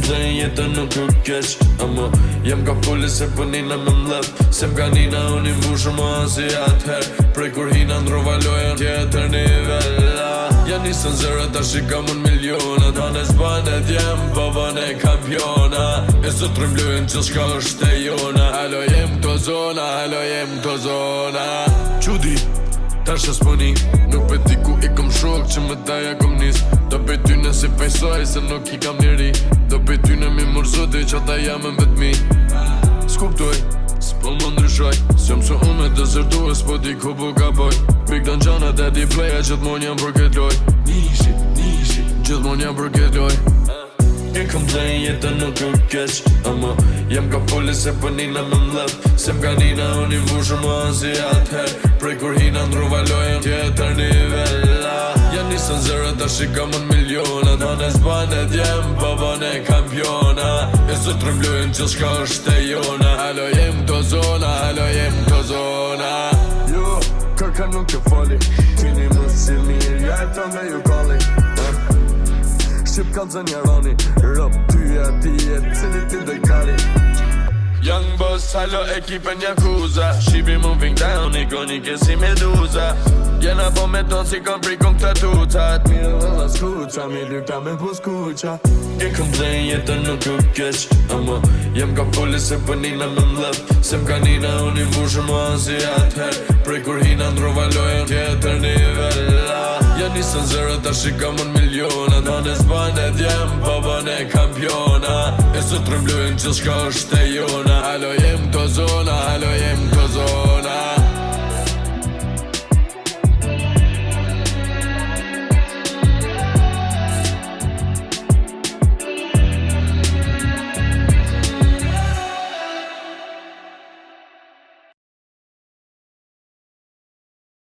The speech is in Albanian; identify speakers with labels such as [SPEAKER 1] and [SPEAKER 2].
[SPEAKER 1] komplain, jetën nuk u keq Ama jam ka pulli se pënina me mlep Se m'ka nina unë i mbushur ma si atëher Prej kur hina ndrova loja tjetër nivella Ja nisën zërë ta shikam unë miliona Tane s'banet jem babën e kampiona E sot rëmlujnë që shka është e jona Halo jem këto zona, halo jem këto zona Qudi, tash e s'poni Nuk peti ku i kom shok që më daja kom nis Do pe tyne si pejsoj se nuk i kam njeri Do pe tyne mi mërzoti që ata jam e mbet mi S'kuptoj, s'po më ndryshoj Se më su unë me dëzërtu e s'po di ku po ka boj Big Dan Gjana, Daddy Playa, gjithmon jam për këtë loj Nishi, gjithmon jam për këtë loj I komplain, jetën nuk u keq Ama jam ka pulli se pënina me mlep Se m'ka nina unë i mbushur ma si atëher Prej kur hina ndrova lojën tjetër nivella Ja nisën zërë ta shikam unë miliona Tane s'banet jem babën e kampiona E sot rëmlujnë që shka është e jona Halo jem këto zona, halo jem këto zona Jo, kërka nuk e fali Kini më si mirë, ja e të me ju kalli Shqip kanë zë njeroni Rëp ty ati e cili ti dhe kari Young Boss, halo ekipen Yakuza Shqipi mu ving down, ikonike si Meduza Jena po me tonë si kom pri kom këta tucat Mire dhe la skuqa, mi lykta me po skuqa I komplain, jetën nuk u keq Ama jem ka pulli se pënina me mlep Se m'ka nina unë i mbushur ma si atëher Prej kur hina ndrova lojën tjetër nivella Ja nisën zërë ta shikam unë miliona Tane s'banet jem babën e kampiona E sot rëmlujnë që shka është e jona